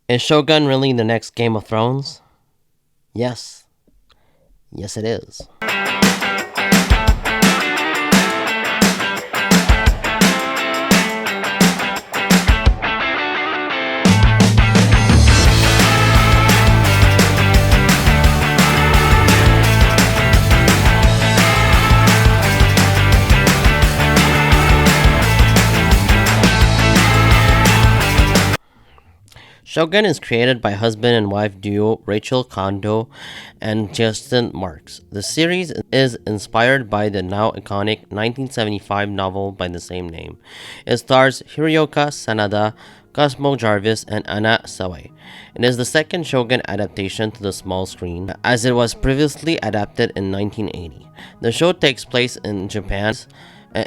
Is Shogun really the next Game of Thrones? Yes. Yes, it is. Shogun is created by husband and wife duo Rachel Kondo and Justin Marks. The series is inspired by the now iconic 1975 novel by the same name. It stars Hiroyuka Sanada, Cosmo Jarvis, and Anna Sawai. It is the second Shogun adaptation to the small screen, as it was previously adapted in 1980. The show takes place in Japan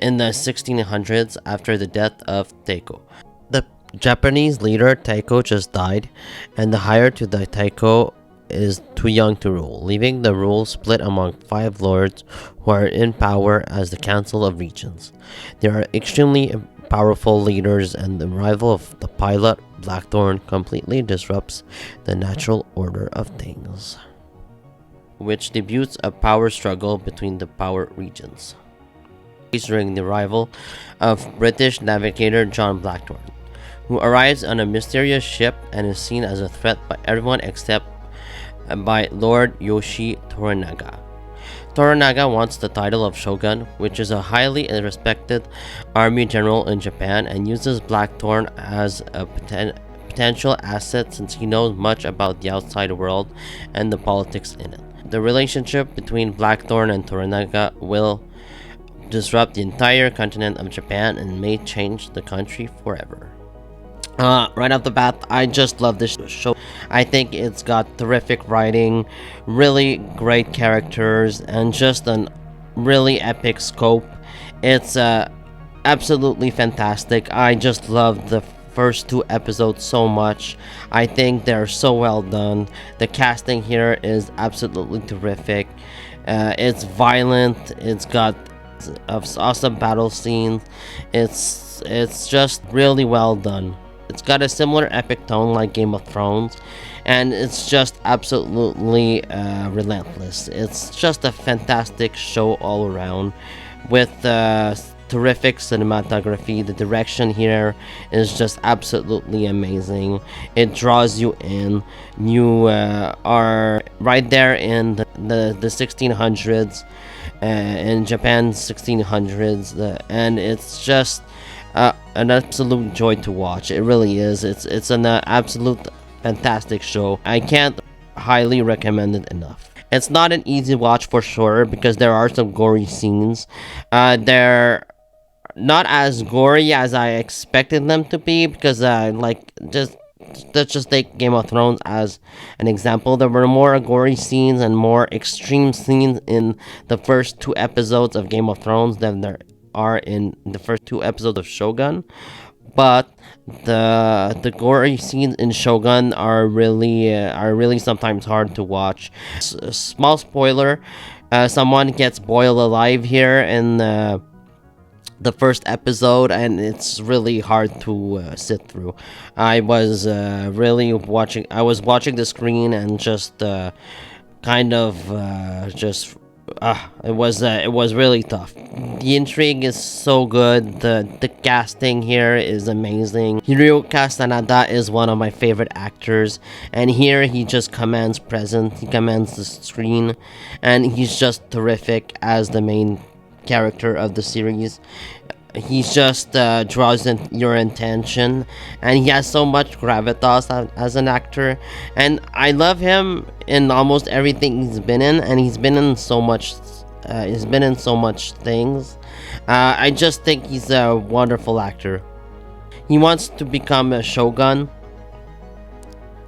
in the 1600s after the death of Taiko. The Japanese leader Taiko just died, and the heir to the Taiko is too young to rule, leaving the rule split among 5 lords who are in power as the Council of Regents. They are extremely powerful leaders, and the arrival of the pilot Blackthorn completely disrupts the natural order of things, which debuts a power struggle between the power regents during the arrival of British navigator John Blackthorn, who arrives on a mysterious ship and is seen as a threat by everyone except by Lord Yoshi Toranaga. Toranaga wants the title of Shogun, which is a highly respected army general in Japan, and uses Blackthorn as a potential asset since he knows much about the outside world and the politics in it. The relationship between Blackthorn and Toranaga will disrupt the entire continent of Japan and may change the country forever. Right off the bat, I just love this show. I think it's got terrific writing, really great characters, and just a really epic scope. It's absolutely fantastic. I just love the first 2 episodes so much. I think they're so well done. The casting here is absolutely terrific. It's violent. It's got awesome battle scenes. It's just really well done. It's got a similar epic tone like Game of Thrones, and it's just absolutely relentless. It's just a fantastic show all around with terrific cinematography. The direction here is just absolutely amazing. It draws you in. You are right there in the 1600s, in Japan's 1600s, and it's just an absolute joy to watch. It really is. It's an absolute fantastic show. I can't highly recommend it enough. It's not an easy watch for sure because there are some gory scenes. They're not as gory as I expected them to be because let's just take Game of Thrones as an example. There were more gory scenes and more extreme scenes in the first 2 episodes of Game of Thrones than there are in the first 2 episodes of Shogun, but the gory scenes in Shogun are really sometimes hard to watch. Small spoiler: someone gets boiled alive here in the first episode, and it's really hard to sit through. I was watching the screen and just it was really tough. The intrigue is so good. The casting here is amazing. Hiroyuka Sanada is one of my favorite actors, and here he just commands presence. He commands the screen, and he's just terrific as the main character of the series. He just draws in your attention, and he has so much gravitas as an actor, and I love him in almost everything he's been in, and he's been in so much things. I just think he's a wonderful actor. He wants to become a shogun,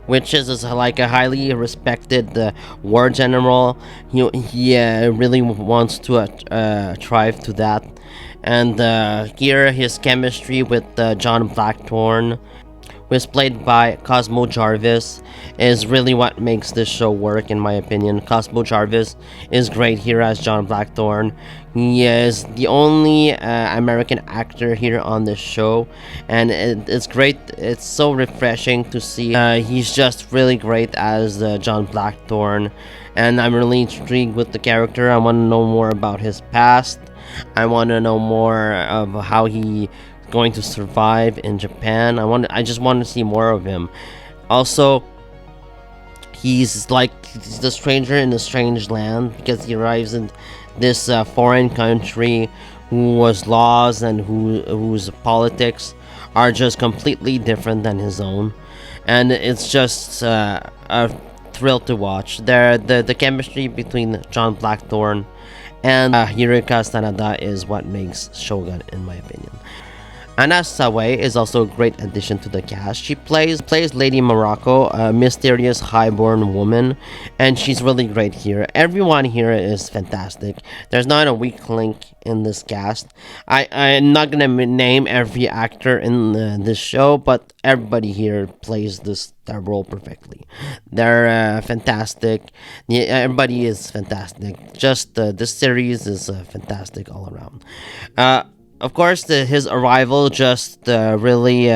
which is like a highly respected war general. He really wants to strive to that. And here his chemistry with John Blackthorn, who is played by Cosmo Jarvis, is really what makes this show work, in my opinion. Cosmo Jarvis is great here as John Blackthorne. He is the only American actor here on this show, and it's great. It's so refreshing to see. He's just really great as John Blackthorne, and I'm really intrigued with the character. I want to know more about his past. I want to know more of how he going to survive in Japan. I just want to see more of him. Also, he's like the stranger in a strange land, because he arrives in this foreign country whose laws and whose politics are just completely different than his own, and it's just a thrill to watch. The chemistry between John Blackthorne and Hirika Sanada is what makes Shogun, in my opinion. Anna Sawai is also a great addition to the cast. She plays Lady Morocco, a mysterious highborn woman, and she's really great here. Everyone here is fantastic. There's not a weak link in this cast. I'm not gonna name every actor in this show, but everybody here plays their role perfectly. They're fantastic. Yeah, everybody is fantastic. Just this series is fantastic all around. Of course, his arrival just really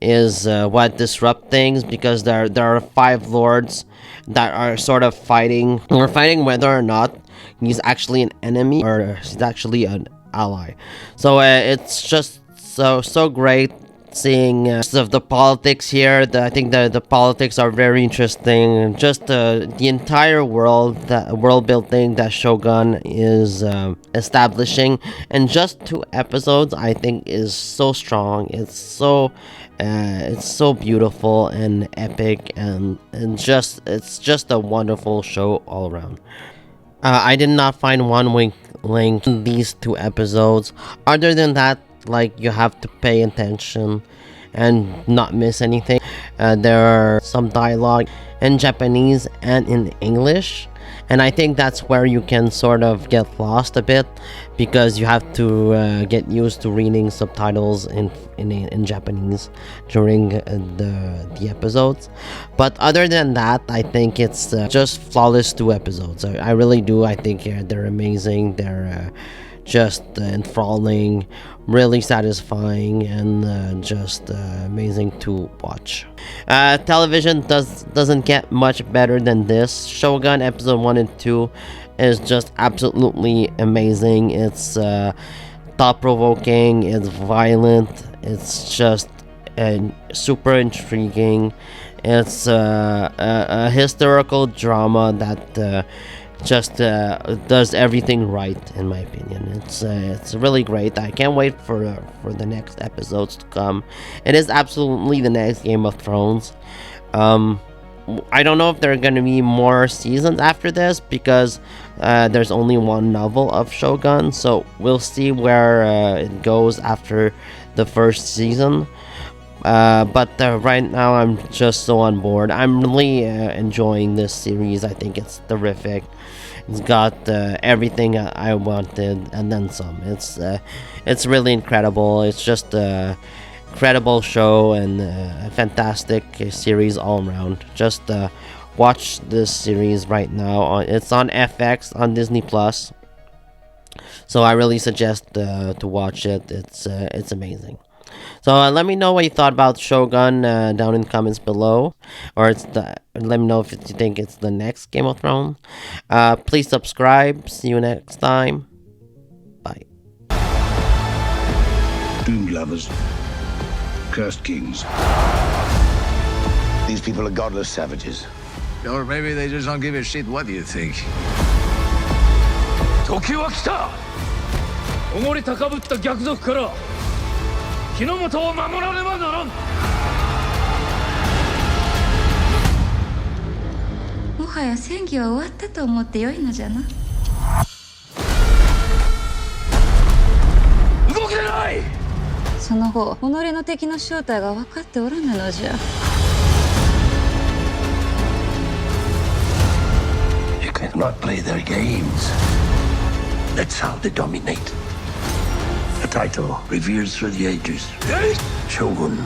is what disrupt things, because there are five lords that are sort of fighting. We're fighting whether or not he's actually an enemy or he's actually an ally. So it's just so great seeing of the politics here. I think the politics are very interesting. Just the entire world building that Shogun is establishing, and just 2 episodes I think is so strong. It's so beautiful and epic, and it's just a wonderful show all around. I did not find one weak link in these 2 episodes. Other than that, like, you have to pay attention and not miss anything. There are some dialogue in Japanese and in English, and I think that's where you can sort of get lost a bit, because you have to get used to reading subtitles in Japanese during the episodes. But other than that, I think it's just flawless 2 episodes. I really do. I think they're amazing. They're just enthralling, really satisfying, and just amazing to watch. Television doesn't get much better than this. Shogun episode 1 and 2 is just absolutely amazing. It's thought-provoking, it's violent, it's just super intriguing. It's a historical drama that just does everything right, in my opinion. It's really great. I can't wait for the next episodes to come. It is absolutely the next Game of Thrones. I don't know if there are gonna be more seasons after this, because there's only 1 novel of Shogun, so we'll see where it goes after the first season. But right now I'm just so on board. I'm really enjoying this series. I think it's terrific. It's got everything I wanted and then some. It's really incredible. It's just a incredible show and a fantastic series all around. Just watch this series right now. It's on FX on Disney Plus, so I really suggest to watch it. It's amazing. So let me know what you thought about Shogun down in the comments below, or let me know if you think it's the next Game of Thrones. Please subscribe. See you next time. Bye. Doomed lovers, cursed kings. These people are godless savages. Or maybe they just don't give a shit what you think. 時は来た。おごり高ぶった逆賊から日の本を守らねばならん。もはや戦議は終わったと思ってよいのじゃな。動けない。その後、己の敵の正体が分かっておらぬのじゃ。You cannot play their games. That's how they dominate. A title revered through the ages. Shogun.